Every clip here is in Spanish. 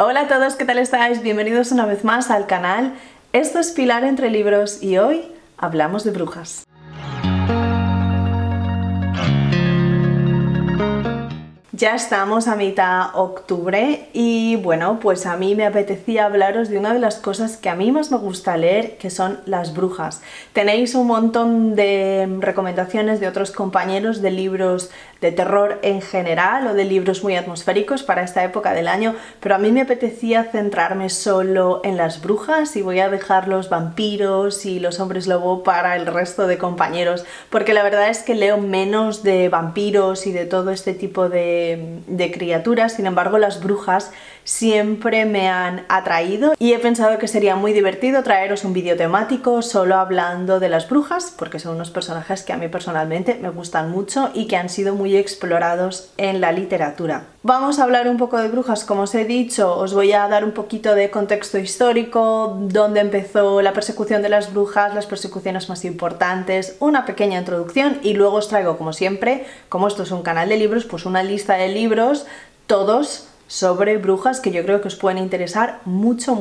Hola a todos, ¿qué tal estáis? Bienvenidos una vez más al canal. Esto es Pilar entre libros y hoy hablamos de brujas. Ya estamos a mitad octubre y bueno, pues a mí me apetecía hablaros de una de las cosas que a mí más me gusta leer, que son las brujas. Tenéis un montón de recomendaciones de otros compañeros de libros de terror en general o de libros muy atmosféricos para esta época del año, pero a mí me apetecía centrarme solo en las brujas y voy a dejar los vampiros y los hombres lobo para el resto de compañeros, porque la verdad es que leo menos de vampiros y de todo este tipo de criaturas. Sin embargo, las brujas siempre me han atraído y he pensado que sería muy divertido traeros un vídeo temático solo hablando de las brujas, porque son unos personajes que a mí personalmente me gustan mucho y que han sido muy explorados en la literatura. Vamos a hablar un poco de brujas, como os he dicho, os voy a dar un poquito de contexto histórico, dónde empezó la persecución de las brujas, las persecuciones más importantes, una pequeña introducción y luego os traigo, como siempre, como esto es un canal de libros, pues una lista de libros, todos sobre brujas que yo creo que os pueden interesar mucho.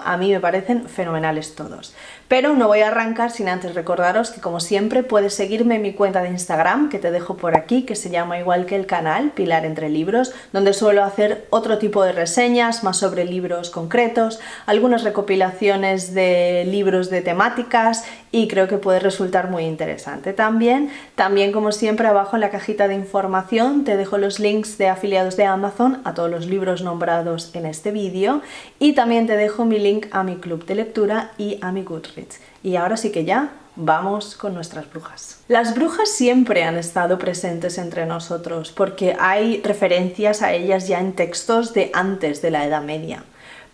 A mí me parecen fenomenales todos. Pero no voy a arrancar sin antes recordaros que, como siempre, puedes seguirme en mi cuenta de Instagram, que te dejo por aquí, que se llama igual que el canal, Pilar entre libros, donde suelo hacer otro tipo de reseñas, más sobre libros concretos, algunas recopilaciones de libros de temáticas y creo que puede resultar muy interesante también. También, como siempre, abajo en la cajita de información te dejo los links de afiliados de Amazon a todos los libros nombrados en este vídeo y también te dejo mi link a mi club de lectura y a mi Goodreads. Y ahora sí que ya vamos con nuestras brujas. Las brujas siempre han estado presentes entre nosotros porque hay referencias a ellas ya en textos de antes de la Edad Media.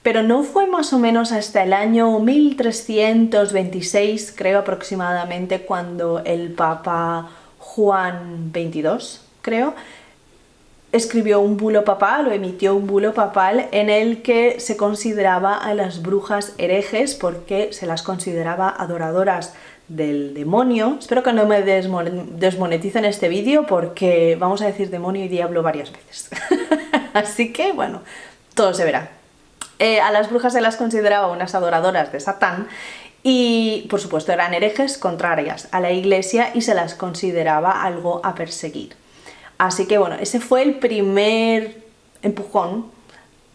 Pero no fue más o menos hasta el año 1326, creo aproximadamente, cuando el Papa Juan XXII, creo, escribió un bulo papal o emitió un bulo papal en el que se consideraba a las brujas herejes porque se las consideraba adoradoras del demonio. Espero que no me desmoneticen este vídeo porque vamos a decir demonio y diablo varias veces. Así que bueno, todo se verá. A las brujas se las consideraba unas adoradoras de Satán y por supuesto eran herejes contrarias a la Iglesia y se las consideraba algo a perseguir. Así que bueno, ese fue el primer empujón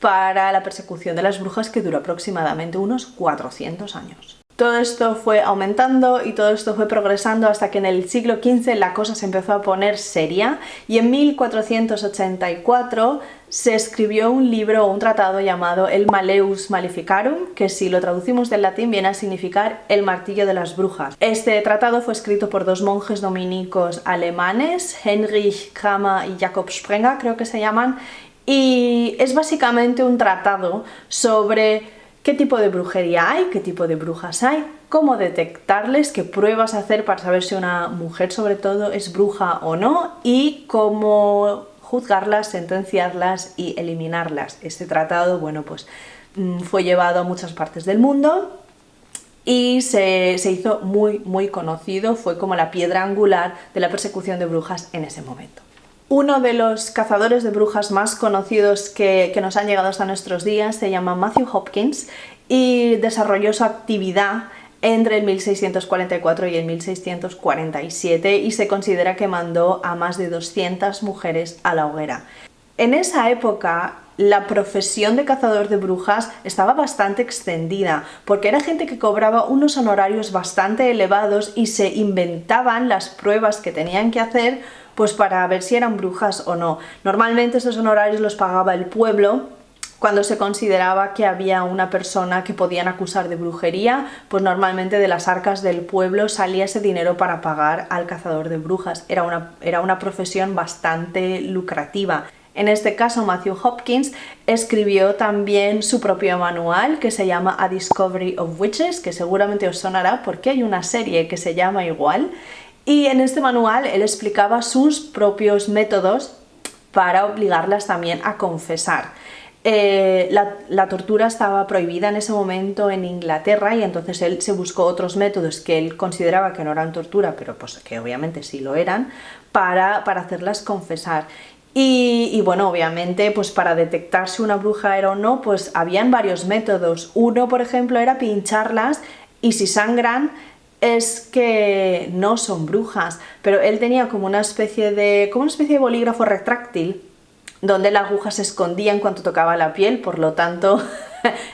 para la persecución de las brujas, que duró aproximadamente unos 400 años. Todo esto fue aumentando y todo esto fue progresando hasta que en el siglo XV la cosa se empezó a poner seria y en 1484 se escribió un libro o un tratado llamado el Malleus Maleficarum, que si lo traducimos del latín viene a significar el martillo de las brujas. Este tratado fue escrito por dos monjes dominicos alemanes, Heinrich Kramer y Jakob Sprenger, creo que se llaman, y es básicamente un tratado sobre qué tipo de brujería hay, qué tipo de brujas hay, cómo detectarles, qué pruebas hacer para saber si una mujer sobre todo es bruja o no y cómo juzgarlas, sentenciarlas y eliminarlas. Este tratado, bueno, pues fue llevado a muchas partes del mundo y se hizo muy conocido, fue como la piedra angular de la persecución de brujas en ese momento. Uno de los cazadores de brujas más conocidos que nos han llegado hasta nuestros días se llama Matthew Hopkins y desarrolló su actividad entre el 1644 y el 1647 y se considera que mandó a más de 200 mujeres a la hoguera. En esa época la profesión de cazador de brujas estaba bastante extendida porque era gente que cobraba unos honorarios bastante elevados y se inventaban las pruebas que tenían que hacer pues para ver si eran brujas o no. Normalmente esos honorarios los pagaba el pueblo. Cuando se consideraba que había una persona que podían acusar de brujería, pues normalmente de las arcas del pueblo salía ese dinero para pagar al cazador de brujas. Era una profesión bastante lucrativa. En este caso, Matthew Hopkins escribió también su propio manual que se llama A Discovery of Witches, que seguramente os sonará porque hay una serie que se llama igual. Y en este manual él explicaba sus propios métodos para obligarlas también a confesar. La tortura estaba prohibida en ese momento en Inglaterra y entonces él se buscó otros métodos que él consideraba que no eran tortura, pero pues que obviamente sí lo eran, para hacerlas confesar. Y bueno, obviamente, pues para detectar si una bruja era o no, pues habían varios métodos. Uno, por ejemplo, era pincharlas y si sangran es que no son brujas. Pero él tenía como una especie de bolígrafo retráctil donde la aguja se escondía en cuanto tocaba la piel, por lo tanto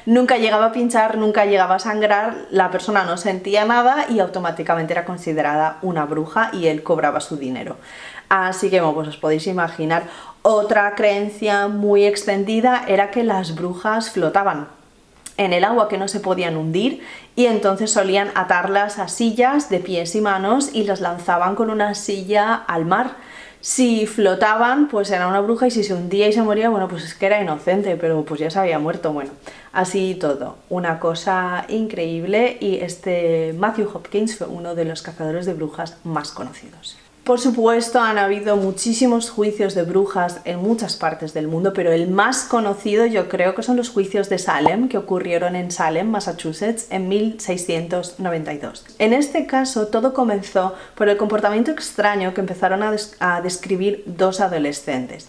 nunca llegaba a pinchar, nunca llegaba a sangrar, la persona no sentía nada y automáticamente era considerada una bruja y él cobraba su dinero. Así que, bueno, pues os podéis imaginar. Otra creencia muy extendida era que las brujas flotaban en el agua, que no se podían hundir, y entonces solían atarlas a sillas de pies y manos y las lanzaban con una silla al mar. Si flotaban, pues era una bruja, y si se hundía y se moría, bueno, pues es que era inocente, pero pues ya se había muerto. Bueno, así todo, una cosa increíble, y este Matthew Hopkins fue uno de los cazadores de brujas más conocidos. Por supuesto, han habido muchísimos juicios de brujas en muchas partes del mundo, pero el más conocido yo creo que son los juicios de Salem, que ocurrieron en Salem, Massachusetts, en 1692. En este caso, todo comenzó por el comportamiento extraño que empezaron a describir dos adolescentes.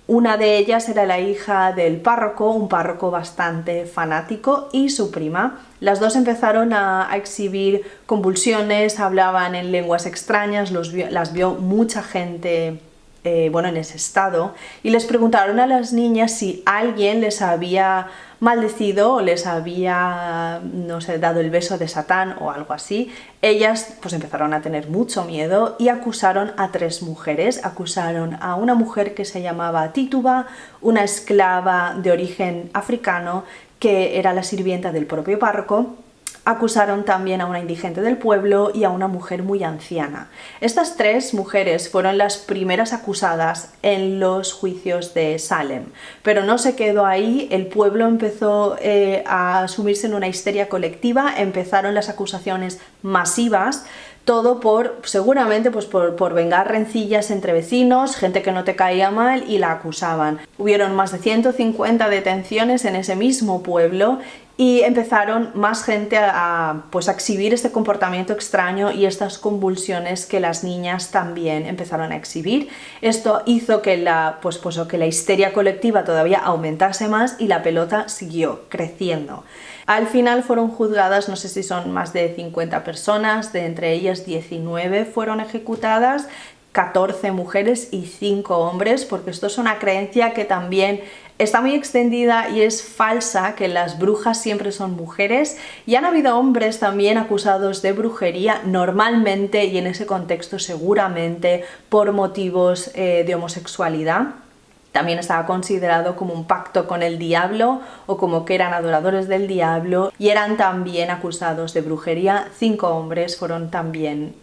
Una de ellas era la hija del párroco, un párroco bastante fanático, y su prima. Las dos empezaron a exhibir convulsiones, hablaban en lenguas extrañas, las vio mucha gente en ese estado, y les preguntaron a las niñas si alguien les había maldecido o les había, no sé, dado el beso de Satán o algo así. Ellas pues empezaron a tener mucho miedo y acusaron a tres mujeres. Acusaron a una mujer que se llamaba Tituba, una esclava de origen africano que era la sirvienta del propio párroco. Acusaron también a una indigente del pueblo y a una mujer muy anciana. Estas tres mujeres fueron las primeras acusadas en los juicios de Salem, pero no se quedó ahí. El pueblo empezó a sumirse en una histeria colectiva, empezaron las acusaciones masivas, todo seguramente por vengar rencillas entre vecinos, gente que no te caía mal, y la acusaban. Hubieron más de 150 detenciones en ese mismo pueblo, y empezaron más gente a exhibir este comportamiento extraño y estas convulsiones que las niñas también empezaron a exhibir. Esto hizo que la histeria colectiva todavía aumentase más y la pelota siguió creciendo. Al final fueron juzgadas, no sé si son más de 50 personas, de entre ellas 19 fueron ejecutadas, 14 mujeres y 5 hombres, porque esto es una creencia que también está muy extendida y es falsa, que las brujas siempre son mujeres, y han habido hombres también acusados de brujería, normalmente y en ese contexto seguramente por motivos de homosexualidad. También estaba considerado como un pacto con el diablo o como que eran adoradores del diablo, y eran también acusados de brujería. 5 hombres fueron también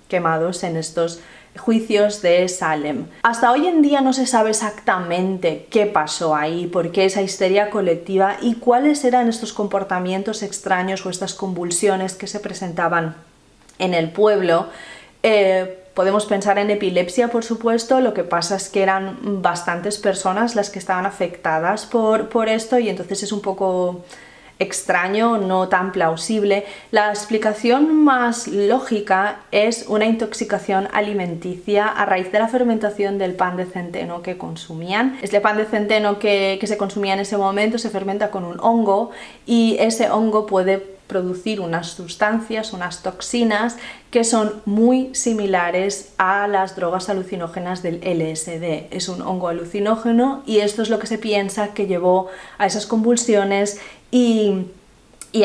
quemados en estos juicios de Salem. Hasta hoy en día no se sabe exactamente qué pasó ahí, por qué esa histeria colectiva y cuáles eran estos comportamientos extraños o estas convulsiones que se presentaban en el pueblo. Podemos pensar en epilepsia, por supuesto. Lo que pasa es que eran bastantes personas las que estaban afectadas por esto, y entonces es un poco extraño, no tan plausible. La explicación más lógica es una intoxicación alimenticia a raíz de la fermentación del pan de centeno que consumían. Este pan de centeno que se consumía en ese momento se fermenta con un hongo, y ese hongo puede producir unas sustancias, unas toxinas que son muy similares a las drogas alucinógenas del LSD. Es un hongo alucinógeno, y esto es lo que se piensa que llevó a esas convulsiones y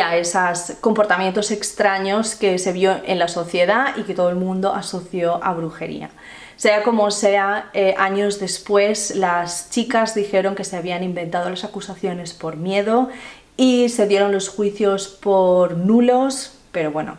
a esos comportamientos extraños que se vio en la sociedad y que todo el mundo asoció a brujería. Sea como sea, años después las chicas dijeron que se habían inventado las acusaciones por miedo y se dieron los juicios por nulos, pero bueno,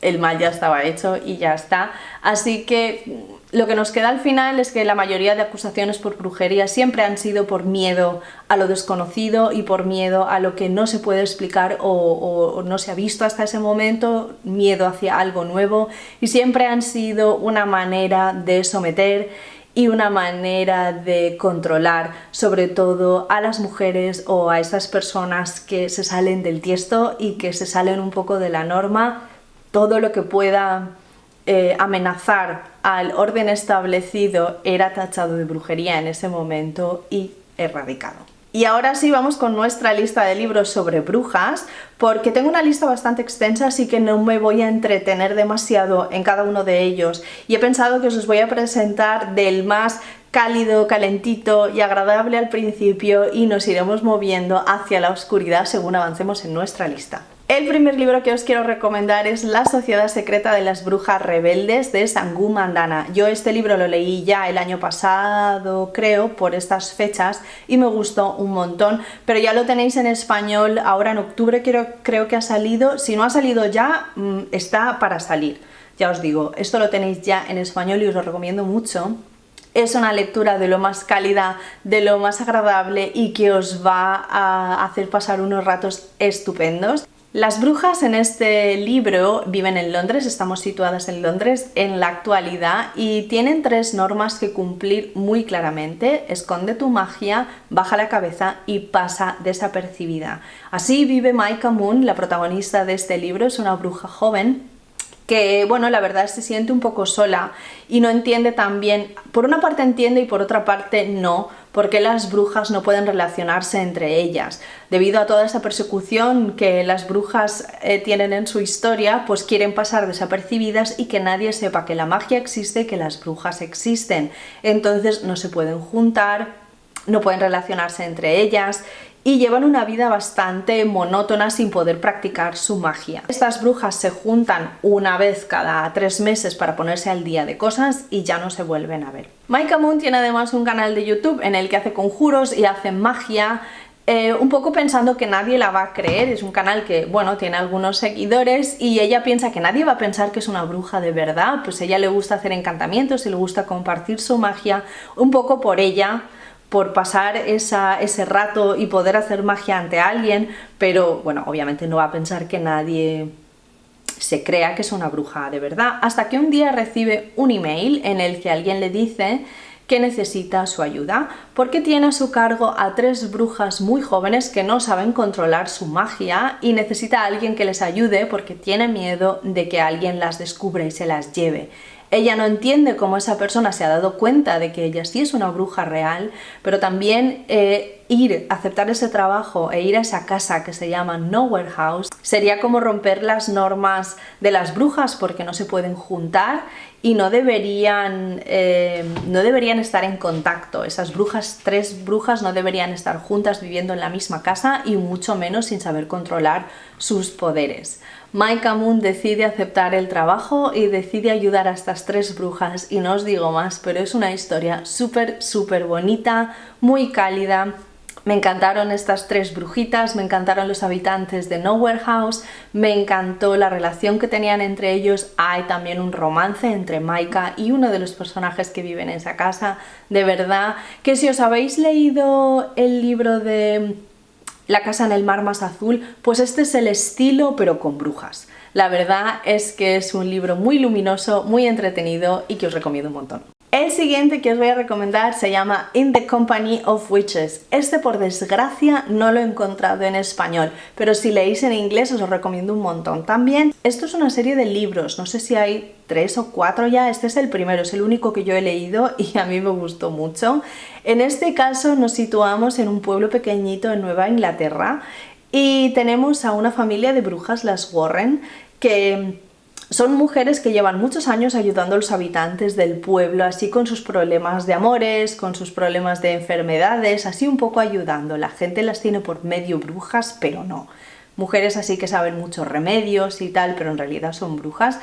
el mal ya estaba hecho y ya está. Así que lo que nos queda al final es que la mayoría de acusaciones por brujería siempre han sido por miedo a lo desconocido y por miedo a lo que no se puede explicar o no se ha visto hasta ese momento, miedo hacia algo nuevo, y siempre han sido una manera de someter y una manera de controlar, sobre todo a las mujeres o a esas personas que se salen del tiesto y que se salen un poco de la norma. Todo lo que pueda amenazar al orden establecido era tachado de brujería en ese momento y erradicado. Y ahora sí vamos con nuestra lista de libros sobre brujas, porque tengo una lista bastante extensa, así que no me voy a entretener demasiado en cada uno de ellos. Y he pensado que os voy a presentar del más cálido, calentito y agradable al principio y nos iremos moviendo hacia la oscuridad según avancemos en nuestra lista. El primer libro que os quiero recomendar es La Sociedad Secreta de las Brujas Rebeldes de Sanghu Mandana. Yo este libro lo leí ya el año pasado, creo, por estas fechas y me gustó un montón, pero ya lo tenéis en español ahora en octubre, creo que ha salido. Si no ha salido ya, está para salir. Ya os digo, esto lo tenéis ya en español y os lo recomiendo mucho. Es una lectura de lo más cálida, de lo más agradable y que os va a hacer pasar unos ratos estupendos. Las brujas en este libro viven en Londres, estamos situadas en Londres en la actualidad y tienen 3 normas que cumplir muy claramente: esconde tu magia, baja la cabeza y pasa desapercibida. Así vive Maika Moon, la protagonista de este libro. Es una bruja joven que, bueno, la verdad se siente un poco sola y no entiende tan bien, por una parte entiende y por otra parte no, porque las brujas no pueden relacionarse entre ellas. Debido a toda esa persecución que las brujas tienen en su historia, pues quieren pasar desapercibidas y que nadie sepa que la magia existe y que las brujas existen. Entonces no se pueden juntar, no pueden relacionarse entre ellas y llevan una vida bastante monótona sin poder practicar su magia. Estas brujas se juntan una vez cada 3 meses para ponerse al día de cosas y ya no se vuelven a ver. Maika Moon tiene además un canal de YouTube en el que hace conjuros y hace magia, un poco pensando que nadie la va a creer. Es un canal que, bueno, tiene algunos seguidores y ella piensa que nadie va a pensar que es una bruja de verdad. Pues a ella le gusta hacer encantamientos y le gusta compartir su magia, un poco por ella, por pasar ese rato y poder hacer magia ante alguien, pero bueno, obviamente no va a pensar que nadie se crea que es una bruja de verdad, hasta que un día recibe un email en el que alguien le dice que necesita su ayuda, porque tiene a su cargo a 3 brujas muy jóvenes que no saben controlar su magia y necesita a alguien que les ayude porque tiene miedo de que alguien las descubra y se las lleve. Ella no entiende cómo esa persona se ha dado cuenta de que ella sí es una bruja real, pero también aceptar ese trabajo e ir a esa casa que se llama Nowhere House sería como romper las normas de las brujas, porque no se pueden juntar y no deberían estar en contacto. Esas brujas, 3 brujas, no deberían estar juntas viviendo en la misma casa y mucho menos sin saber controlar sus poderes. Maika Moon decide aceptar el trabajo y decide ayudar a estas 3 brujas y no os digo más, pero es una historia súper bonita, muy cálida. Me encantaron estas 3 brujitas, me encantaron los habitantes de Nowhere House, me encantó la relación que tenían entre ellos. Hay también un romance entre Maika y uno de los personajes que viven en esa casa. De verdad que si os habéis leído el libro de La casa en el mar más azul, pues este es el estilo, pero con brujas. La verdad es que es un libro muy luminoso, muy entretenido y que os recomiendo un montón. El siguiente que os voy a recomendar se llama In the Company of Witches. Este, por desgracia, no lo he encontrado en español, pero si leéis en inglés os lo recomiendo un montón también. Esto es una serie de libros, no sé si hay 3 o 4 ya. Este es el primero, es el único que yo he leído y a mí me gustó mucho. En este caso nos situamos en un pueblo pequeñito en Nueva Inglaterra y tenemos a una familia de brujas, las Warren, que son mujeres que llevan muchos años ayudando a los habitantes del pueblo, así con sus problemas de amores, con sus problemas de enfermedades, así un poco ayudando. La gente las tiene por medio brujas, pero no. Mujeres así que saben muchos remedios y tal, pero en realidad son brujas.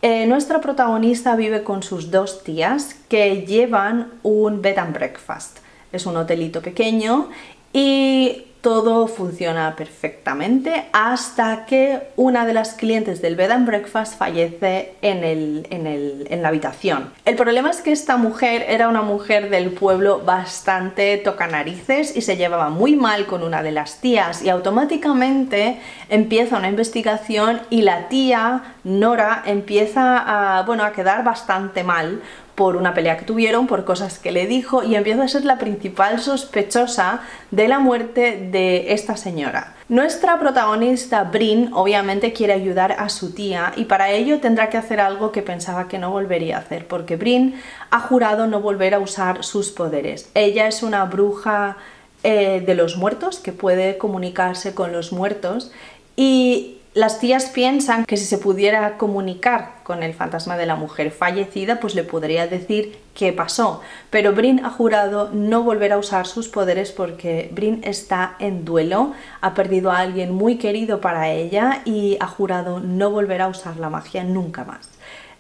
Nuestra protagonista vive con sus 2 tías que llevan un bed and breakfast. Es un hotelito pequeño y todo funciona perfectamente hasta que una de las clientes del bed and breakfast fallece en la habitación. El problema es que esta mujer era una mujer del pueblo bastante tocanarices y se llevaba muy mal con una de las tías, y automáticamente empieza una investigación y la tía Nora empieza a quedar bastante mal por una pelea que tuvieron, por cosas que le dijo, y empieza a ser la principal sospechosa de la muerte de esta señora. Nuestra protagonista, Brin, obviamente quiere ayudar a su tía y para ello tendrá que hacer algo que pensaba que no volvería a hacer, porque Brin ha jurado no volver a usar sus poderes. Ella es una bruja de los muertos, que puede comunicarse con los muertos, y las tías piensan que si se pudiera comunicar con el fantasma de la mujer fallecida, pues le podría decir qué pasó. Pero Brin ha jurado no volver a usar sus poderes porque Brin está en duelo, ha perdido a alguien muy querido para ella y ha jurado no volver a usar la magia nunca más.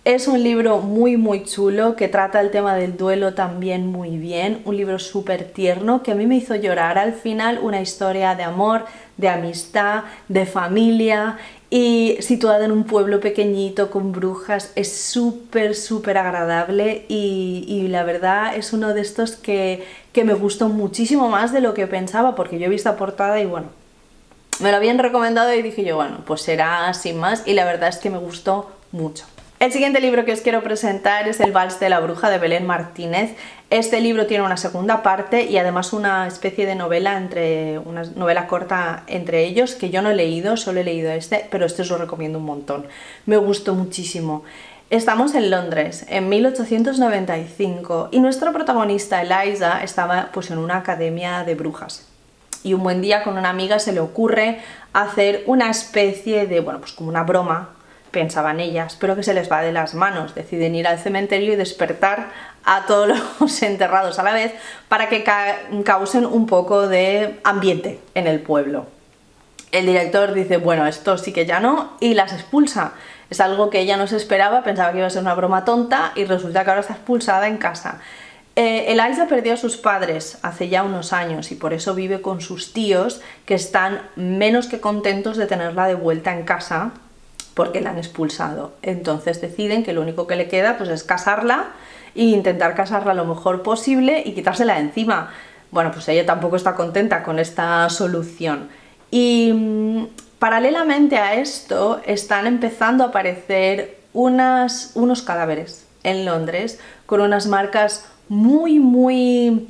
Es un libro muy chulo que trata el tema del duelo también muy bien, un libro súper tierno que a mí me hizo llorar al final, una historia de amor, de amistad, de familia y situada en un pueblo pequeñito con brujas. Es súper agradable y la verdad es uno de estos que me gustó muchísimo más de lo que pensaba, porque yo he visto la portada y bueno, me lo habían recomendado y dije yo, bueno, pues será sin más, y la verdad es que me gustó mucho. El siguiente libro que os quiero presentar es El Vals de la Bruja de Belén Martínez. Este libro tiene una segunda parte y además una especie de novela, una novela corta entre ellos, que yo no he leído, solo he leído este, pero este os lo recomiendo un montón. Me gustó muchísimo. Estamos en Londres, en 1895, y nuestra protagonista, Eliza, estaba pues en una academia de brujas. Y un buen día con una amiga se le ocurre hacer una especie de, bueno, pues como una broma, pensaban ellas, pero que se les va de las manos. Deciden ir al cementerio y despertar a todos los enterrados a la vez para que causen un poco de ambiente en el pueblo. El director dice, bueno, esto sí que ya no, y las expulsa. Es algo que ella no se esperaba, pensaba que iba a ser una broma tonta y resulta que ahora está expulsada en casa. Eliza perdió a sus padres hace ya unos años y por eso vive con sus tíos, que están menos que contentos de tenerla de vuelta en casa porque la han expulsado. Entonces deciden que lo único que le queda pues es casarla e intentar casarla lo mejor posible y quitársela de encima. Bueno, pues ella tampoco está contenta con esta solución. Y paralelamente a esto están empezando a aparecer unos cadáveres en Londres con unas marcas muy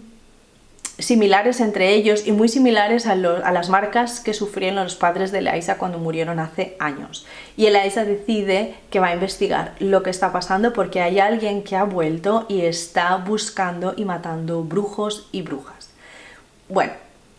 similares entre ellos y muy similares a las marcas que sufrieron los padres de Eliza cuando murieron hace años. Y Eliza decide que va a investigar lo que está pasando porque hay alguien que ha vuelto y está buscando y matando brujos y brujas. Bueno,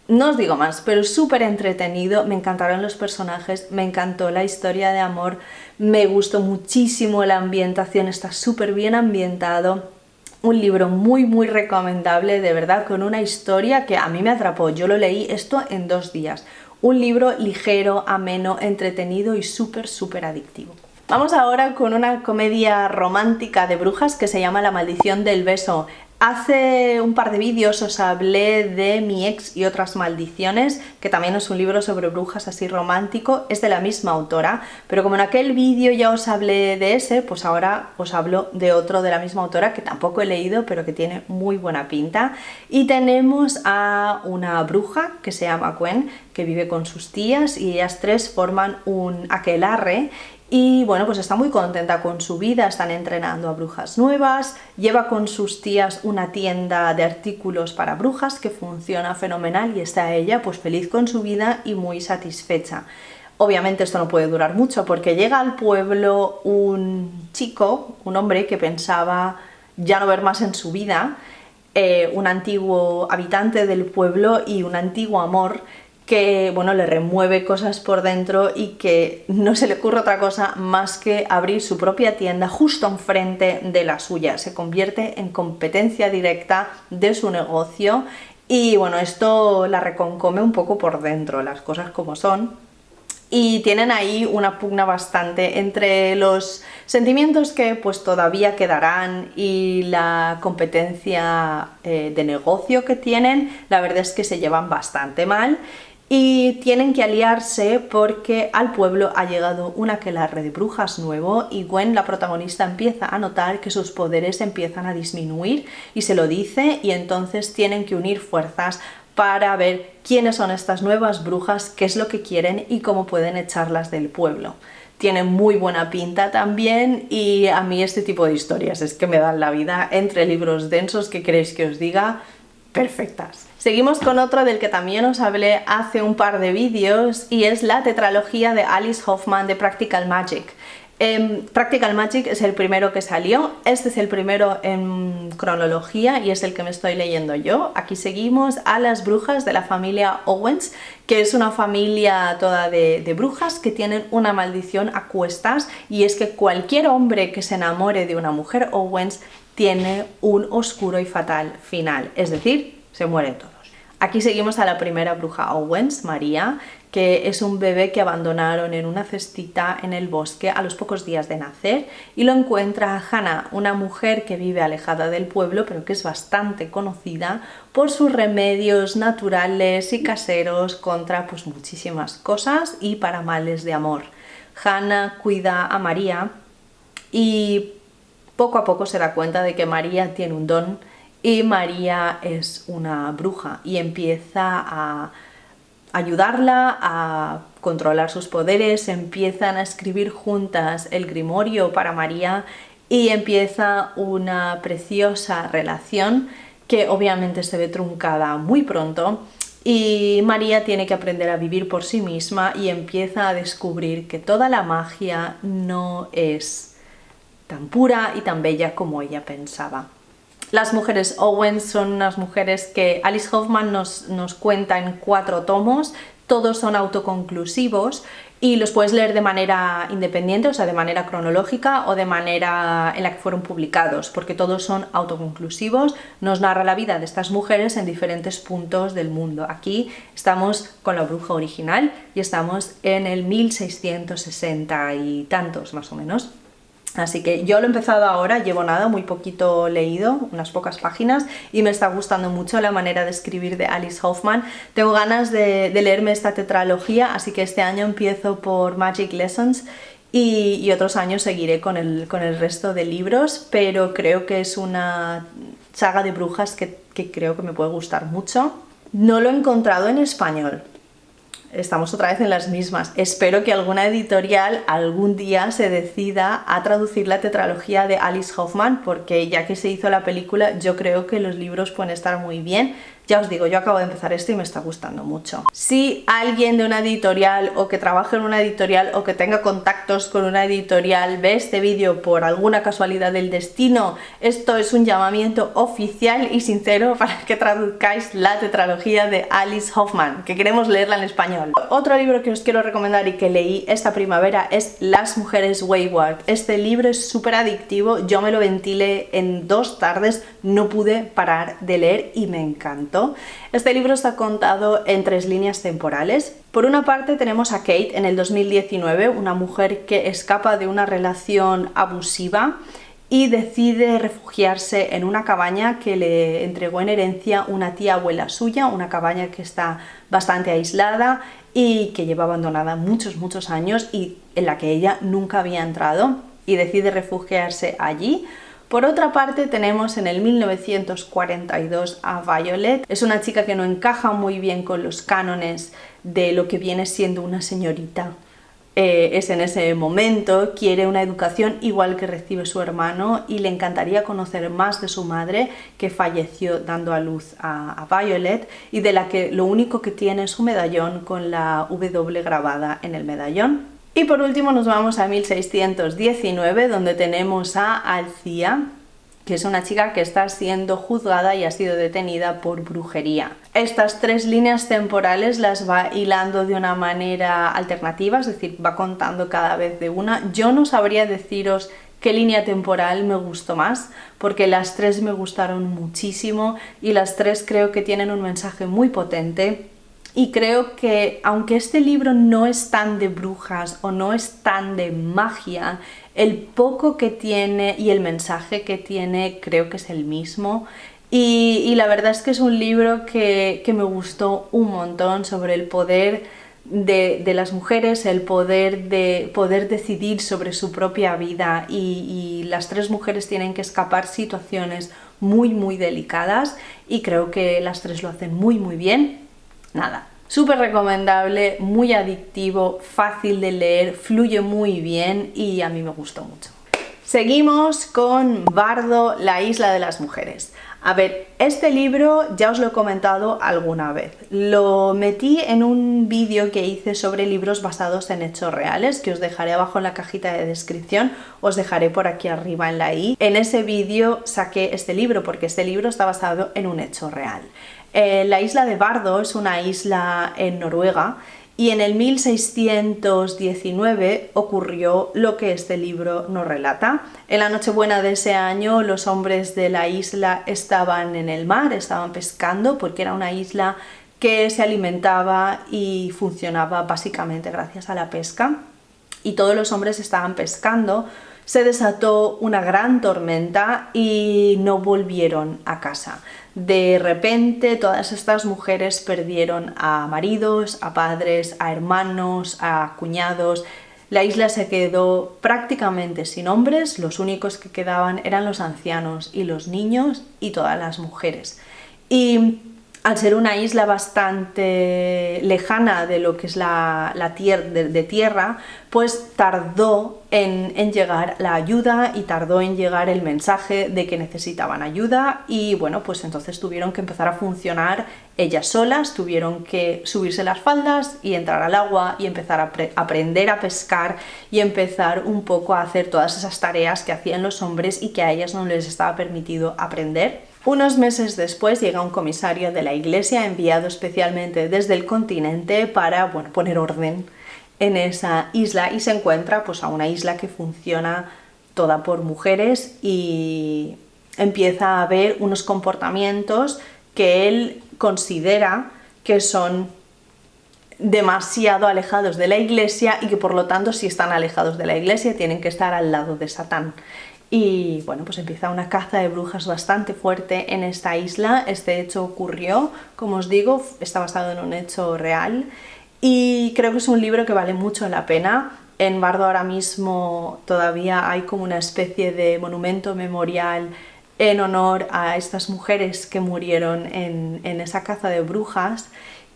no os digo más, pero es súper entretenido, me encantaron los personajes, me encantó la historia de amor, me gustó muchísimo la ambientación, está súper bien ambientado. Un libro muy recomendable, de verdad, con una historia que a mí me atrapó. Yo lo leí esto en 2 días. Un libro ligero, ameno, entretenido y súper adictivo. Vamos ahora con una comedia romántica de brujas que se llama La maldición del beso. Hace un par de vídeos os hablé de Mi ex y otras maldiciones, que también es un libro sobre brujas así romántico, es de la misma autora, pero como en aquel vídeo ya os hablé de ese, pues ahora os hablo de otro de la misma autora que tampoco he leído, pero que tiene muy buena pinta. Y tenemos a una bruja que se llama Gwen, que vive con sus tías y ellas 3 forman un aquelarre. Y bueno, pues está muy contenta con su vida, están entrenando a brujas nuevas, lleva con sus tías una tienda de artículos para brujas que funciona fenomenal y está ella pues feliz con su vida y muy satisfecha. Obviamente esto no puede durar mucho porque llega al pueblo un chico, un hombre que pensaba ya no ver más en su vida, un antiguo habitante del pueblo y un antiguo amor que, bueno, le remueve cosas por dentro y que no se le ocurre otra cosa más que abrir su propia tienda justo enfrente de la suya. Se convierte en competencia directa de su negocio y, bueno, esto la reconcome un poco por dentro, las cosas como son. Y tienen ahí una pugna bastante entre los sentimientos que pues todavía quedarán y la competencia de negocio que tienen. La verdad es que se llevan bastante mal. Y tienen que aliarse porque al pueblo ha llegado un aquelarre de brujas nuevo y Gwen, la protagonista, empieza a notar que sus poderes empiezan a disminuir y se lo dice y entonces tienen que unir fuerzas para ver quiénes son estas nuevas brujas, qué es lo que quieren y cómo pueden echarlas del pueblo. tiene muy buena pinta también, y a mí este tipo de historias es que me dan la vida. Entre libros densos, ¿qué queréis que os diga? Perfectas. Seguimos con otro del que también os hablé hace un par de vídeos, y es la tetralogía de Alice Hoffman de Practical Magic. Practical Magic es el primero que salió, este es el primero en cronología y es el que me estoy leyendo yo. Aquí seguimos a las brujas de la familia Owens, que es una familia toda de brujas que tienen una maldición a cuestas, y es que cualquier hombre que se enamore de una mujer Owens tiene un oscuro y fatal final, es decir, se mueren todos. Aquí seguimos a la primera bruja Owens, María, que es un bebé que abandonaron en una cestita en el bosque a los pocos días de nacer, y lo encuentra Hannah, una mujer que vive alejada del pueblo pero que es bastante conocida por sus remedios naturales y caseros contra pues muchísimas cosas y para males de amor. Hannah cuida a María y poco a poco se da cuenta de que María tiene un don y María es una bruja, y empieza a ayudarla a controlar sus poderes, empiezan a escribir juntas el grimorio para María y empieza una preciosa relación que obviamente se ve truncada muy pronto, y María tiene que aprender a vivir por sí misma y empieza a descubrir que toda la magia no es tan pura y tan bella como ella pensaba. Las mujeres Owens son unas mujeres que Alice Hoffman nos cuenta en 4 tomos, todos son autoconclusivos y los puedes leer de manera independiente, o sea, de manera cronológica o de manera en la que fueron publicados, porque todos son autoconclusivos. Nos narra la vida de estas mujeres en diferentes puntos del mundo. Aquí estamos con la bruja original y estamos en el 1660 y tantos más o menos. Así que yo lo he empezado ahora, llevo nada, muy poquito leído, unas pocas páginas, y me está gustando mucho la manera de escribir de Alice Hoffman. Tengo ganas de leerme esta tetralogía, así que este año empiezo por Magic Lessons y otros años seguiré con el resto de libros, pero creo que es una saga de brujas que creo que me puede gustar mucho. No lo he encontrado en español. Estamos otra vez en las mismas. Espero que alguna editorial algún día se decida a traducir la tetralogía de Alice Hoffman, porque ya que se hizo la película, yo creo que los libros pueden estar muy bien. Ya os digo, yo acabo de empezar esto y me está gustando mucho. Si alguien de una editorial o que trabaje en una editorial o que tenga contactos con una editorial ve este vídeo por alguna casualidad del destino, esto es un llamamiento oficial y sincero para que traduzcáis la tetralogía de Alice Hoffman, que queremos leerla en español. Otro libro que os quiero recomendar y que leí esta primavera es Las mujeres Wayward. Este libro es súper adictivo, yo me lo ventilé en 2 tardes, no pude parar de leer y me encantó. Este libro está contado en 3 líneas temporales. Por una parte tenemos a Kate en el 2019, una mujer que escapa de una relación abusiva y decide refugiarse en una cabaña que le entregó en herencia una tía abuela suya, una cabaña que está bastante aislada y que lleva abandonada muchos años y en la que ella nunca había entrado, y decide refugiarse allí. Por otra parte tenemos en el 1942 a Violet. Es una chica que no encaja muy bien con los cánones de lo que viene siendo una señorita. Es en ese momento, quiere una educación igual que recibe su hermano y le encantaría conocer más de su madre, que falleció dando a luz a Violet, y de la que lo único que tiene es un medallón con la W grabada en el medallón. Y por último nos vamos a 1619, donde tenemos a Althea, que es una chica que está siendo juzgada y ha sido detenida por brujería. Estas 3 líneas temporales las va hilando de una manera alternativa, es decir, va contando cada vez de una. Yo no sabría deciros qué línea temporal me gustó más, porque las 3 me gustaron muchísimo y las 3 creo que tienen un mensaje muy potente. Y creo que aunque este libro no es tan de brujas o no es tan de magia, el poco que tiene y el mensaje que tiene creo que es el mismo. Y la verdad es que es un libro que me gustó un montón, sobre el poder de las mujeres, el poder de poder decidir sobre su propia vida, y las 3 mujeres tienen que escapar situaciones muy delicadas y creo que las 3 lo hacen muy bien. Nada, Súper recomendable, muy adictivo, fácil de leer, fluye muy bien y a mí me gustó mucho. Seguimos con Bardo, la isla de las mujeres. A ver, este libro ya os lo he comentado alguna vez. Lo metí en un vídeo que hice sobre libros basados en hechos reales, que os dejaré abajo en la cajita de descripción, os dejaré por aquí arriba en la i. En ese vídeo saqué este libro, porque este libro está basado en un hecho real. La isla de Bardo es una isla en Noruega, y en el 1619 ocurrió lo que este libro nos relata. En la Nochebuena de ese año los hombres de la isla estaban en el mar, estaban pescando, porque era una isla que se alimentaba y funcionaba básicamente gracias a la pesca. Y todos los hombres estaban pescando, se desató una gran tormenta y no volvieron a casa. De repente todas estas mujeres perdieron a maridos, a padres, a hermanos, a cuñados. La isla se quedó prácticamente sin hombres, los únicos que quedaban eran los ancianos y los niños y todas las mujeres. Y al ser una isla bastante lejana de lo que es la tierra, pues tardó en llegar la ayuda y tardó en llegar el mensaje de que necesitaban ayuda y bueno, pues entonces tuvieron que empezar a funcionar ellas solas, tuvieron que subirse las faldas y entrar al agua y empezar a aprender a pescar y empezar un poco a hacer todas esas tareas que hacían los hombres y que a ellas no les estaba permitido aprender. Unos meses después llega un comisario de la iglesia enviado especialmente desde el continente para poner orden en esa isla y se encuentra pues, a una isla que funciona toda por mujeres y empieza a ver unos comportamientos que él considera que son demasiado alejados de la iglesia y que por lo tanto si están alejados de la iglesia tienen que estar al lado de Satán. Y bueno, pues empieza una caza de brujas bastante fuerte en esta isla. Este hecho ocurrió, como os digo, está basado en un hecho real y creo que es un libro que vale mucho la pena. En Bardo ahora mismo todavía hay como una especie de monumento memorial en honor a estas mujeres que murieron en esa caza de brujas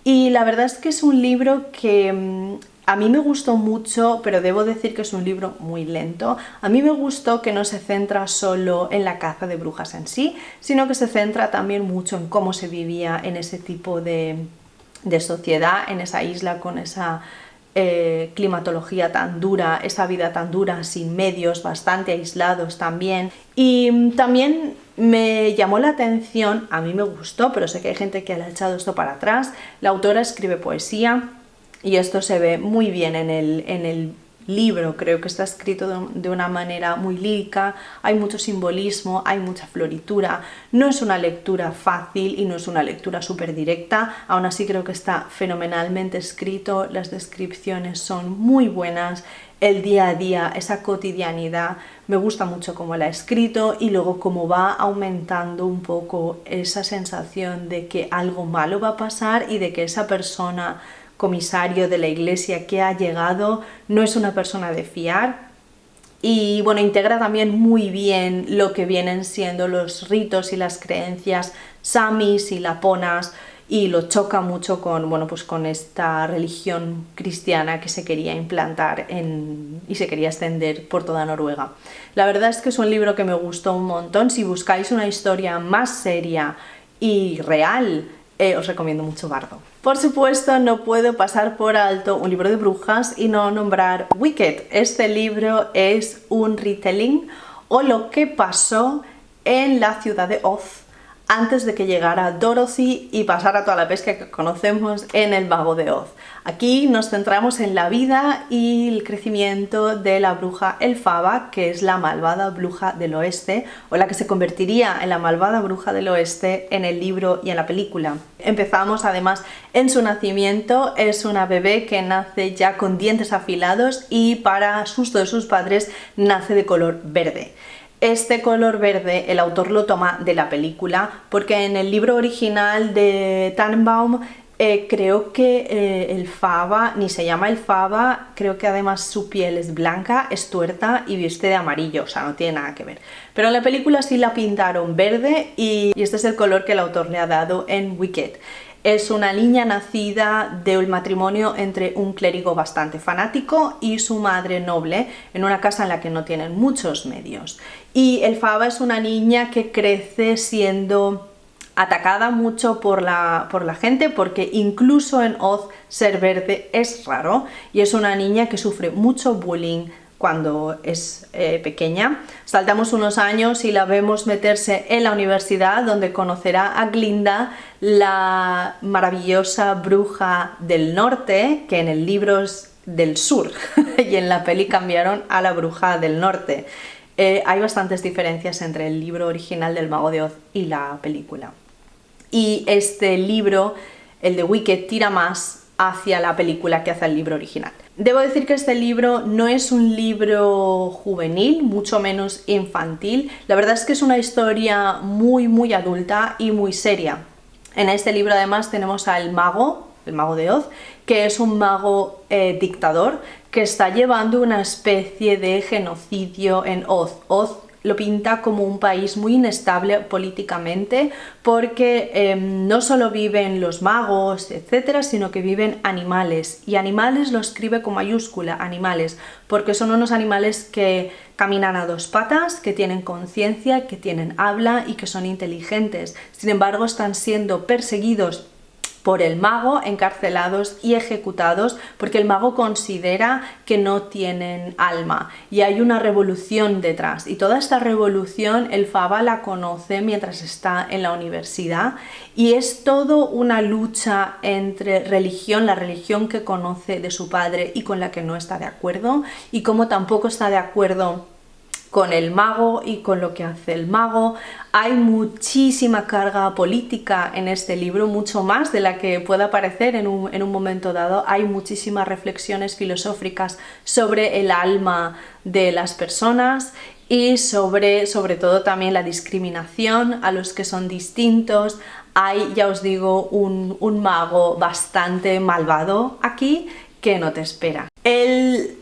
y la verdad es que es un libro que a mí me gustó mucho, pero debo decir que es un libro muy lento. A mí me gustó que no se centra solo en la caza de brujas en sí, sino que se centra también mucho en cómo se vivía en ese tipo de sociedad, en esa isla con esa climatología tan dura, esa vida tan dura, sin medios, bastante aislados también. Y también me llamó la atención, a mí me gustó, pero sé que hay gente que le ha echado esto para atrás, la autora escribe poesía, y esto se ve muy bien en el libro, creo que está escrito de una manera muy lírica, hay mucho simbolismo, hay mucha floritura, no es una lectura fácil y no es una lectura súper directa, aún así creo que está fenomenalmente escrito, las descripciones son muy buenas, el día a día, esa cotidianidad, me gusta mucho cómo la ha escrito y luego cómo va aumentando un poco esa sensación de que algo malo va a pasar y de que esa persona comisario de la iglesia que ha llegado no es una persona de fiar y bueno, integra también muy bien lo que vienen siendo los ritos y las creencias samis y laponas y lo choca mucho con, pues con esta religión cristiana que se quería implantar y se quería extender por toda Noruega. La verdad es que es un libro que me gustó un montón. Si buscáis una historia más seria y real, os recomiendo mucho Bardo. Por supuesto, no puedo pasar por alto un libro de brujas y no nombrar Wicked. Este libro es un retelling o lo que pasó en la ciudad de Oz antes de que llegara Dorothy y pasara toda la pesca que conocemos en el Mago de Oz. Aquí nos centramos en la vida y el crecimiento de la bruja Elfaba, que es la malvada bruja del oeste, o la que se convertiría en la malvada bruja del oeste en el libro y en la película. Empezamos además en su nacimiento, es una bebé que nace ya con dientes afilados y para susto de sus padres nace de color verde. Este color verde el autor lo toma de la película porque en el libro original de Tannenbaum creo que Elfaba ni se llama Elfaba, creo que además su piel es blanca, es tuerta y viste de amarillo, o sea, no tiene nada que ver. Pero en la película sí la pintaron verde y este es el color que el autor le ha dado en Wicked. Es una niña nacida del matrimonio entre un clérigo bastante fanático y su madre noble, en una casa en la que no tienen muchos medios. Y Elphaba es una niña que crece siendo atacada mucho por la gente, porque incluso en Oz ser verde es raro, y es una niña que sufre mucho bullying cuando es pequeña. Saltamos unos años y la vemos meterse en la universidad, donde conocerá a Glinda, la maravillosa bruja del norte, que en el libro es del sur y en la peli cambiaron a la bruja del norte. Hay bastantes diferencias entre el libro original del Mago de Oz y la película. Y este libro, el de Wicked, tira más hacia la película que hacia el libro original. Debo decir que este libro no es un libro juvenil, mucho menos infantil. La verdad es que es una historia muy adulta y muy seria. En este libro además tenemos al mago, el Mago de Oz, que es un mago dictador que está llevando una especie de genocidio en Oz. Oz lo pinta como un país muy inestable políticamente, porque no solo viven los magos, etcétera, sino que viven animales. Y animales lo escribe con mayúscula, animales, porque son unos animales que caminan a dos patas, que tienen conciencia, que tienen habla y que son inteligentes. Sin embargo, están siendo perseguidos por el mago, encarcelados y ejecutados, porque el mago considera que no tienen alma, y hay una revolución detrás, y toda esta revolución Elphaba la conoce mientras está en la universidad, y es todo una lucha entre religión, la religión que conoce de su padre y con la que no está de acuerdo, y cómo tampoco está de acuerdo con el mago y con lo que hace el mago. Hay muchísima carga política en este libro, mucho más de la que pueda parecer en un momento dado. Hay muchísimas reflexiones filosóficas sobre el alma de las personas y sobre todo también la discriminación a los que son distintos. Hay, ya os digo, un mago bastante malvado aquí que no te espera. El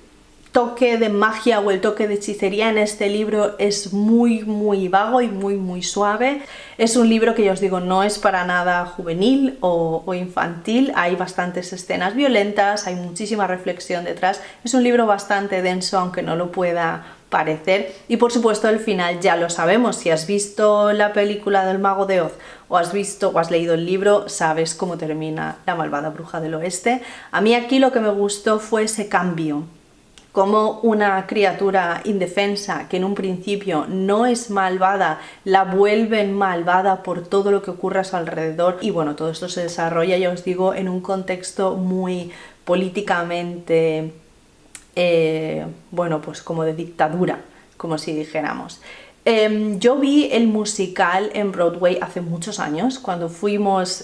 toque de magia o el toque de hechicería en este libro es muy vago y muy suave. Es un libro que ya os digo, no es para nada juvenil o infantil. Hay bastantes escenas violentas, hay muchísima reflexión detrás. Es un libro bastante denso, aunque no lo pueda parecer, y por supuesto el final ya lo sabemos. Si has visto la película del Mago de Oz o has leído el libro, sabes cómo termina la malvada bruja del oeste. A mí aquí lo que me gustó fue ese cambio, como una criatura indefensa que en un principio no es malvada, la vuelven malvada por todo lo que ocurre a su alrededor. Y bueno, todo esto se desarrolla, ya os digo, en un contexto muy políticamente, bueno, pues como de dictadura, como si dijéramos. Yo vi el musical en Broadway hace muchos años, cuando fuimos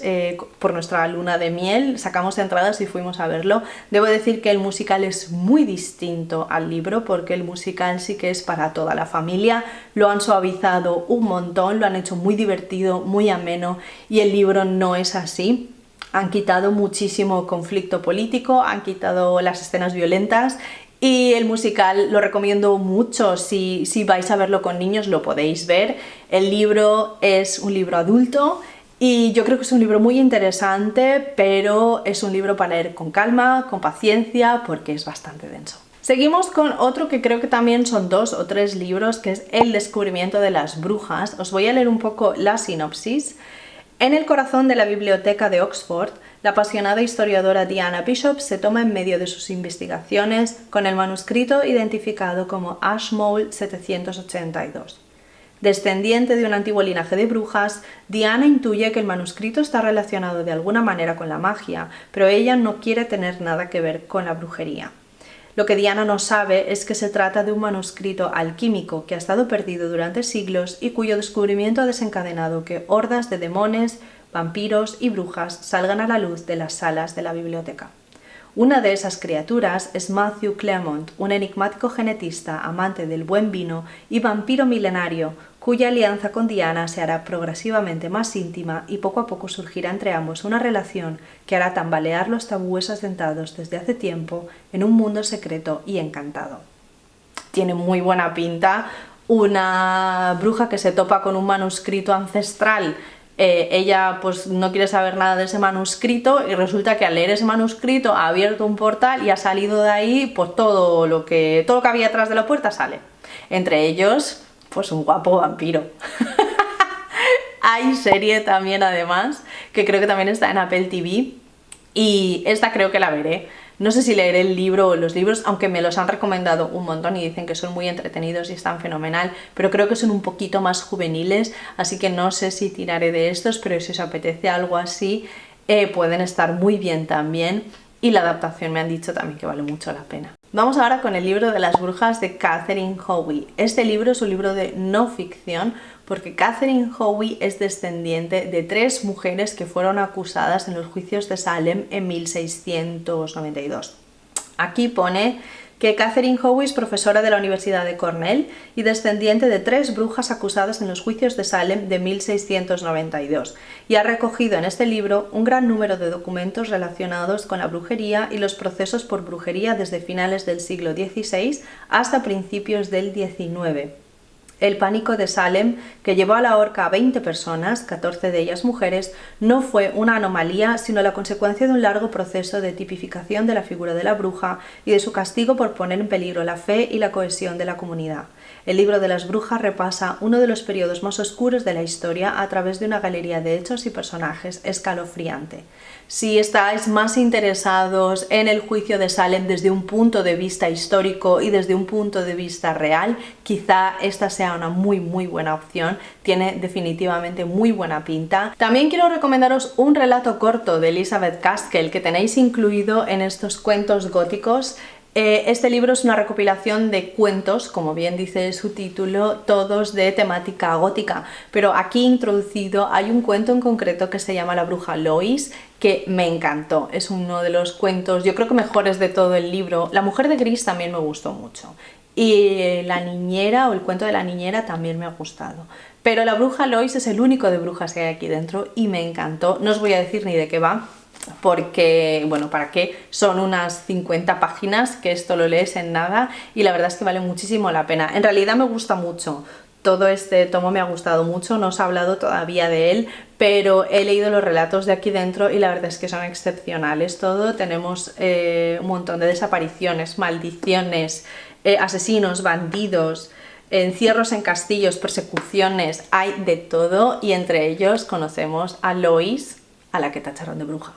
por nuestra luna de miel, sacamos entradas y fuimos a verlo. Debo decir que el musical es muy distinto al libro, porque el musical sí que es para toda la familia, lo han suavizado un montón, lo han hecho muy divertido, muy ameno, y el libro no es así. Han quitado muchísimo conflicto político, han quitado las escenas violentas, y el musical lo recomiendo mucho. Si vais a verlo con niños lo podéis ver. El libro es un libro adulto y yo creo que es un libro muy interesante, pero es un libro para leer con calma, con paciencia, porque es bastante denso. Seguimos con otro que creo que también son 2 o 3 libros, que es El descubrimiento de las brujas. Os voy a leer un poco la sinopsis. En el corazón de la biblioteca de Oxford, la apasionada historiadora Diana Bishop se toma en medio de sus investigaciones con el manuscrito identificado como Ashmole 782. Descendiente de un antiguo linaje de brujas, Diana intuye que el manuscrito está relacionado de alguna manera con la magia, pero ella no quiere tener nada que ver con la brujería. Lo que Diana no sabe es que se trata de un manuscrito alquímico que ha estado perdido durante siglos y cuyo descubrimiento ha desencadenado que hordas de demonios, vampiros y brujas salgan a la luz de las salas de la biblioteca. Una de esas criaturas es Matthew Clairmont, un enigmático genetista, amante del buen vino y vampiro milenario, cuya alianza con Diana se hará progresivamente más íntima y poco a poco surgirá entre ambos una relación que hará tambalear los tabúes asentados desde hace tiempo en un mundo secreto y encantado. Tiene muy buena pinta, una bruja que se topa con un manuscrito ancestral ella pues no quiere saber nada de ese manuscrito y resulta que al leer ese manuscrito ha abierto un portal y ha salido de ahí pues todo lo que había atrás de la puerta sale. Entre ellos, pues un guapo vampiro. Hay serie también además, que creo que también está en Apple TV y esta creo que la veré. No sé si leeré el libro o los libros, aunque me los han recomendado un montón y dicen que son muy entretenidos y están fenomenal, pero creo que son un poquito más juveniles, así que no sé si tiraré de estos, pero si os apetece algo así, pueden estar muy bien también, y la adaptación me han dicho también que vale mucho la pena. Vamos ahora con el libro de las brujas de Catherine Howie. Este libro es un libro de no ficción, porque Catherine Howie es descendiente de 3 mujeres que fueron acusadas en los juicios de Salem en 1692. Aquí pone que Catherine Howie es profesora de la Universidad de Cornell y descendiente de 3 brujas acusadas en los juicios de Salem de 1692, y ha recogido en este libro un gran número de documentos relacionados con la brujería y los procesos por brujería desde finales del siglo XVI hasta principios del XIX. El pánico de Salem, que llevó a la horca a 20 personas, 14 de ellas mujeres, no fue una anomalía, sino la consecuencia de un largo proceso de tipificación de la figura de la bruja y de su castigo por poner en peligro la fe y la cohesión de la comunidad. El libro de las brujas repasa uno de los periodos más oscuros de la historia a través de una galería de hechos y personajes escalofriante. Si estáis más interesados en el juicio de Salem desde un punto de vista histórico y desde un punto de vista real, quizá esta sea una muy buena opción. Tiene definitivamente muy buena pinta. También quiero recomendaros un relato corto de Elizabeth Gaskell que tenéis incluido en estos cuentos góticos. Este libro es una recopilación de cuentos, como bien dice su título, todos de temática gótica, pero aquí introducido hay un cuento en concreto que se llama La bruja Lois, que me encantó. Es uno de los cuentos, yo creo que mejores de todo el libro. La mujer de gris también me gustó mucho. Y la niñera, o el cuento de la niñera, también me ha gustado. Pero La bruja Lois es el único de brujas que hay aquí dentro y me encantó. No os voy a decir ni de qué va, porque, bueno, ¿para qué? Son unas 50 páginas, que esto lo lees en nada, y la verdad es que vale muchísimo la pena. En realidad me gusta mucho. Todo este tomo me ha gustado mucho, no os he hablado todavía de él, pero he leído los relatos de aquí dentro y la verdad es que son excepcionales todo. Tenemos un montón de desapariciones, maldiciones, asesinos, bandidos, encierros en castillos, persecuciones, hay de todo, y entre ellos conocemos a Lois, a la que tacharon de bruja.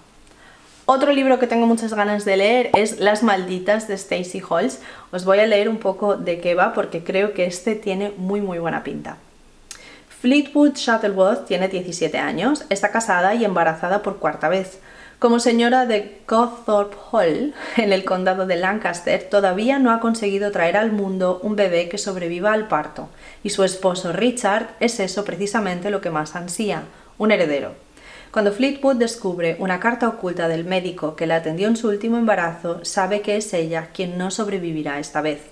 Otro libro que tengo muchas ganas de leer es Las malditas de Stacey Holz. Os voy a leer un poco de qué va porque creo que este tiene muy buena pinta. Fleetwood Shuttleworth tiene 17 años, está casada y embarazada por 4ª vez. Como señora de Gawthorpe Hall, en el condado de Lancaster, todavía no ha conseguido traer al mundo un bebé que sobreviva al parto, y su esposo Richard es eso precisamente lo que más ansía, un heredero. Cuando Fleetwood descubre una carta oculta del médico que la atendió en su último embarazo, sabe que es ella quien no sobrevivirá esta vez.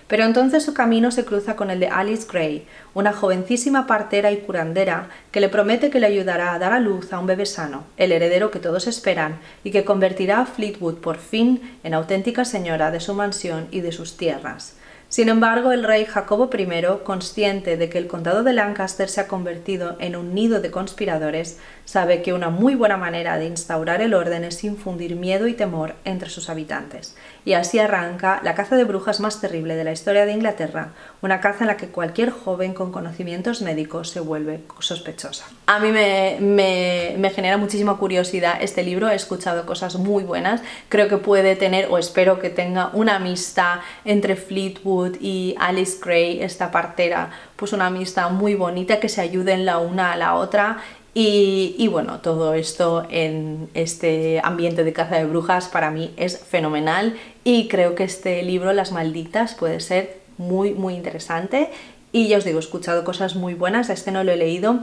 Pero entonces su camino se cruza con el de Alice Gray, una jovencísima partera y curandera que le promete que le ayudará a dar a luz a un bebé sano, el heredero que todos esperan, y que convertirá a Fleetwood por fin en auténtica señora de su mansión y de sus tierras. Sin embargo, el rey Jacobo I, consciente de que el condado de Lancaster se ha convertido en un nido de conspiradores, sabe que una muy buena manera de instaurar el orden es infundir miedo y temor entre sus habitantes. Y así arranca la caza de brujas más terrible de la historia de Inglaterra, una caza en la que cualquier joven con conocimientos médicos se vuelve sospechosa. A mí me genera muchísima curiosidad este libro, he escuchado cosas muy buenas, creo que puede tener, o espero que tenga, una amistad entre Fleetwood y Alice Gray, esta partera, pues una amistad muy bonita, que se ayuden la una a la otra. Y bueno, todo esto en este ambiente de caza de brujas para mí es fenomenal, y creo que este libro, Las malditas, puede ser muy interesante. Y ya os digo, he escuchado cosas muy buenas, este no lo he leído.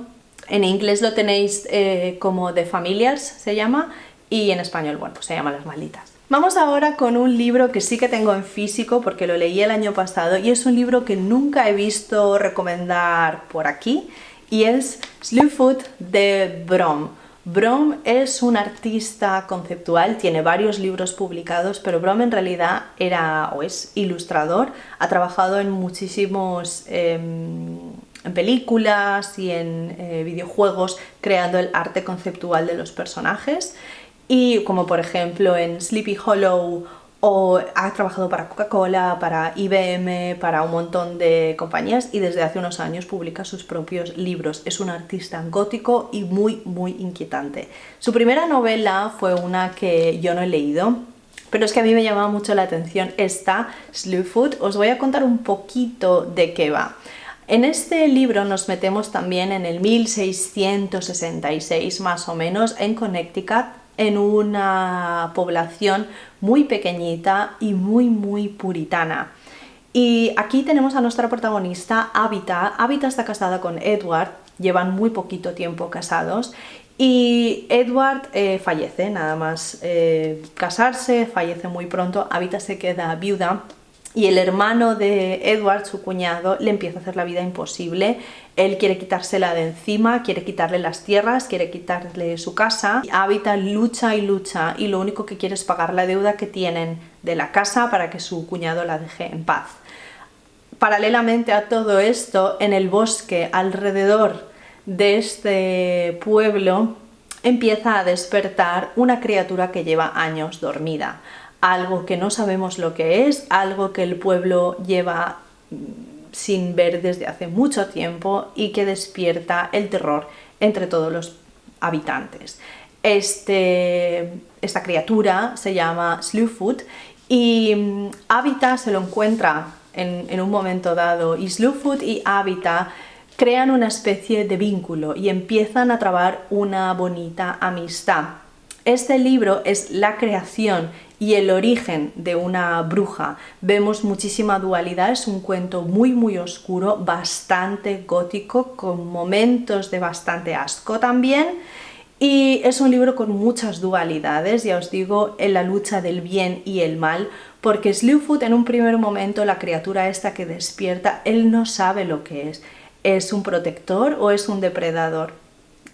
En inglés lo tenéis como The Familiars, se llama, y en español, bueno, pues se llama Las malditas. Vamos ahora con un libro que sí que tengo en físico porque lo leí el año pasado, y es un libro que nunca he visto recomendar por aquí, y es Slewfoot de Brom. Brom es un artista conceptual, tiene varios libros publicados, pero Brom en realidad era o es ilustrador, ha trabajado en muchísimos en películas y en videojuegos, creando el arte conceptual de los personajes. Y como por ejemplo en Sleepy Hollow, o ha trabajado para Coca-Cola, para IBM, para un montón de compañías, y desde hace unos años publica sus propios libros. Es un artista gótico y muy inquietante. Su primera novela fue una que yo no he leído, pero es que a mí me llamaba mucho la atención esta, Slewfoot. Os voy a contar un poquito de qué va. En este libro nos metemos también en el 1666 más o menos, en Connecticut, en una población muy pequeñita y muy puritana. Y aquí tenemos a nuestra protagonista, Abitta. Abitta está casada con Edward, llevan muy poquito tiempo casados, y Edward fallece, nada más casarse, fallece muy pronto. Abitta se queda viuda. Y el hermano de Edward, su cuñado, le empieza a hacer la vida imposible. Él quiere quitársela de encima, quiere quitarle las tierras, quiere quitarle su casa. Abitta lucha y lucha, y lo único que quiere es pagar la deuda que tienen de la casa para que su cuñado la deje en paz. Paralelamente a todo esto, en el bosque alrededor de este pueblo empieza a despertar una criatura que lleva años dormida. Algo que no sabemos lo que es, algo que el pueblo lleva sin ver desde hace mucho tiempo y que despierta el terror entre todos los habitantes. Esta criatura se llama Slewfoot, y Abitta se lo encuentra en un momento dado, y Slewfoot y Abitta crean una especie de vínculo y empiezan a trabar una bonita amistad. Este libro es la creación y el origen de una bruja. Vemos muchísima dualidad, es un cuento muy oscuro, bastante gótico, con momentos de bastante asco también, y es un libro con muchas dualidades, ya os digo, en la lucha del bien y el mal, porque Slewfoot, en un primer momento, la criatura esta que despierta, él no sabe lo que es un protector o es un depredador.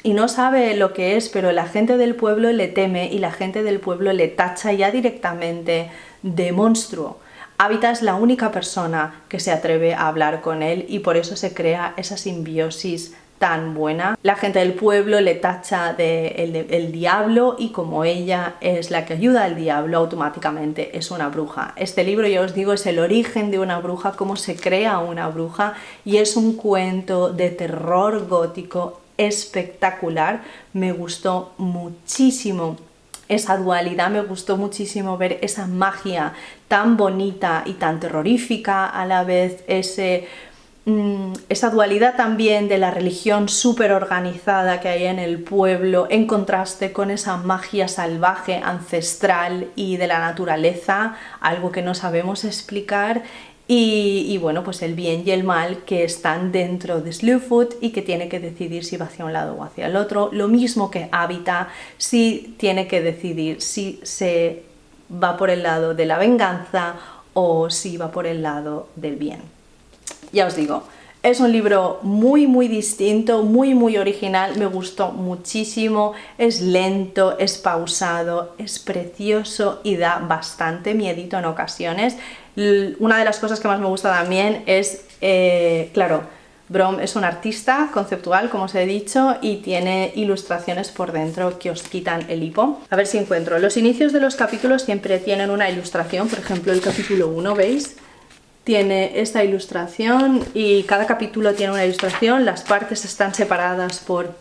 Y no sabe lo que es, pero la gente del pueblo le teme y la gente del pueblo le tacha ya directamente de monstruo. Abitta es la única persona que se atreve a hablar con él, y por eso se crea esa simbiosis tan buena. La gente del pueblo le tacha de el diablo, y como ella es la que ayuda al diablo, automáticamente es una bruja. Este libro, ya os digo, es el origen de una bruja, cómo se crea una bruja, y es un cuento de terror gótico espectacular. Me gustó muchísimo esa dualidad, me gustó muchísimo ver esa magia tan bonita y tan terrorífica a la vez, esa dualidad también de la religión súper organizada que hay en el pueblo, en contraste con esa magia salvaje, ancestral y de la naturaleza, algo que no sabemos explicar. Y bueno, pues el bien y el mal que están dentro de Slewfoot y que tiene que decidir si va hacia un lado o hacia el otro. Lo mismo que Abitta, si tiene que decidir si se va por el lado de la venganza o si va por el lado del bien. Ya os digo, es un libro muy distinto, muy original, me gustó muchísimo, es lento, es pausado, es precioso y da bastante miedito en ocasiones. Una de las cosas que más me gusta también es, claro, Brom es un artista conceptual, como os he dicho, y tiene ilustraciones por dentro que os quitan el hipo. A ver si encuentro. Los inicios de los capítulos siempre tienen una ilustración, por ejemplo el capítulo 1, ¿veis? Tiene esta ilustración, y cada capítulo tiene una ilustración, las partes están separadas por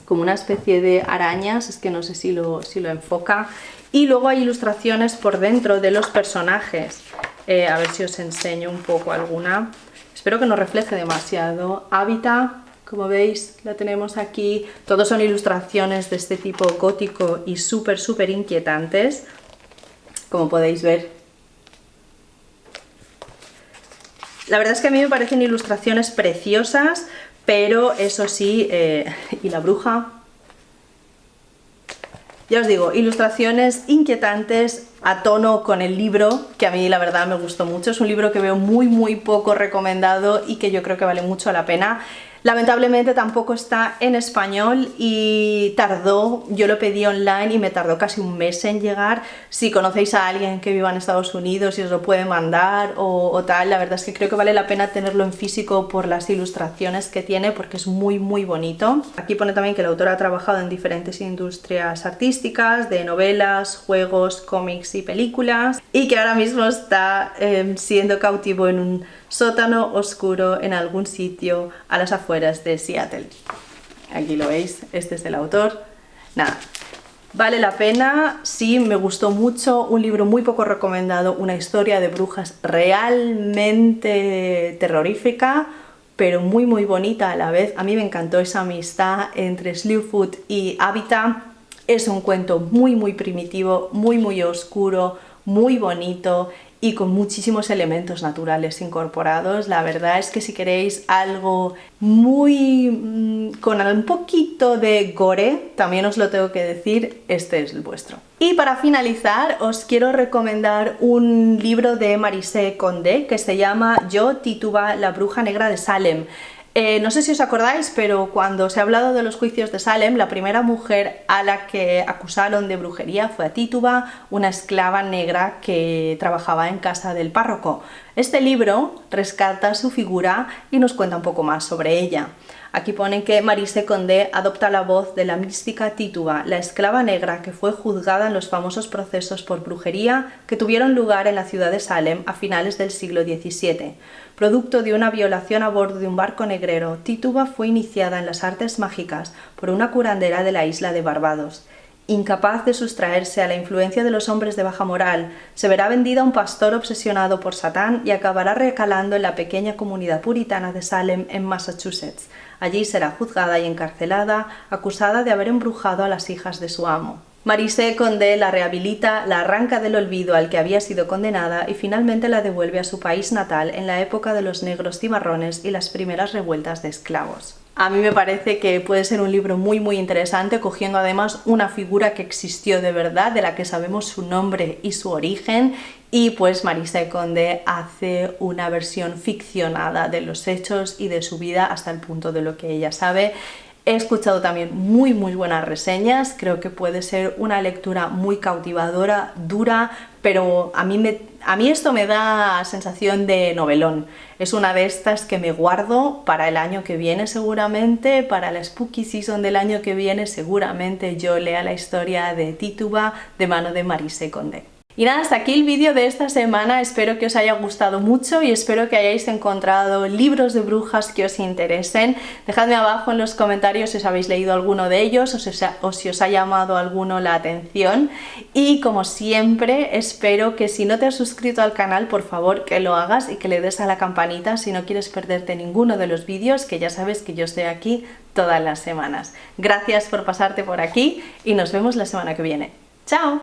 como una especie de arañas, es que no sé si lo enfoca, y luego hay ilustraciones por dentro de los personajes. A ver si os enseño un poco alguna, espero que no refleje demasiado. Abitta, como veis, la tenemos aquí, todos son ilustraciones de este tipo gótico y súper inquietantes, como podéis ver. La verdad es que a mí me parecen ilustraciones preciosas, pero eso sí, y la bruja, ya os digo, ilustraciones inquietantes a tono con el libro, que a mí la verdad me gustó mucho. Es un libro que veo muy poco recomendado y que yo creo que vale mucho la pena. Lamentablemente tampoco está en español y tardó, yo lo pedí online y me tardó casi un mes en llegar. Si conocéis a alguien que viva en Estados Unidos y os lo puede mandar o tal, la verdad es que creo que vale la pena tenerlo en físico por las ilustraciones que tiene, porque es muy muy bonito. Aquí pone también que el autor ha trabajado en diferentes industrias artísticas, de novelas, juegos, cómics y películas, y que ahora mismo está siendo cautivo en un sótano oscuro en algún sitio a las afueras de Seattle. Aquí lo veis, este es el autor. Nada, vale la pena, sí, me gustó mucho, un libro muy poco recomendado, una historia de brujas realmente terrorífica, pero muy muy bonita a la vez. A mí me encantó esa amistad entre Slewfoot y Abita. Es un cuento muy muy primitivo, muy muy oscuro, muy bonito y con muchísimos elementos naturales incorporados. La verdad es que si queréis algo muy con un poquito de gore, también os lo tengo que decir, este es el vuestro. Y para finalizar os quiero recomendar un libro de Maryse Condé que se llama Yo, Tituba, la bruja negra de Salem. No sé si os acordáis, pero cuando se ha hablado de los juicios de Salem, la primera mujer a la que acusaron de brujería fue a Tituba, una esclava negra que trabajaba en casa del párroco. Este libro rescata su figura y nos cuenta un poco más sobre ella. Aquí pone que Maryse Condé adopta la voz de la mística Tituba, la esclava negra que fue juzgada en los famosos procesos por brujería que tuvieron lugar en la ciudad de Salem a finales del siglo XVII. Producto de una violación a bordo de un barco negrero, Tituba fue iniciada en las artes mágicas por una curandera de la isla de Barbados. Incapaz de sustraerse a la influencia de los hombres de baja moral, se verá vendida a un pastor obsesionado por Satán y acabará recalando en la pequeña comunidad puritana de Salem, en Massachusetts. Allí será juzgada y encarcelada, acusada de haber embrujado a las hijas de su amo. Maryse Condé la rehabilita, la arranca del olvido al que había sido condenada y finalmente la devuelve a su país natal en la época de los negros cimarrones y las primeras revueltas de esclavos. A mí me parece que puede ser un libro muy muy interesante, cogiendo además una figura que existió de verdad, de la que sabemos su nombre y su origen, y pues Maryse Condé hace una versión ficcionada de los hechos y de su vida hasta el punto de lo que ella sabe. He escuchado también muy buenas reseñas, creo que puede ser una lectura muy cautivadora, dura, pero a mí esto me da sensación de novelón. Es una de estas que me guardo para el año que viene seguramente, para la Spooky Season del año que viene seguramente yo lea la historia de Tituba de mano de Maryse Condé. Y nada, hasta aquí el vídeo de esta semana, espero que os haya gustado mucho y espero que hayáis encontrado libros de brujas que os interesen. Dejadme abajo en los comentarios si os habéis leído alguno de ellos o si os ha llamado alguno la atención. Y como siempre, espero que si no te has suscrito al canal, por favor que lo hagas y que le des a la campanita si no quieres perderte ninguno de los vídeos, que ya sabes que yo estoy aquí todas las semanas. Gracias por pasarte por aquí y nos vemos la semana que viene. ¡Chao!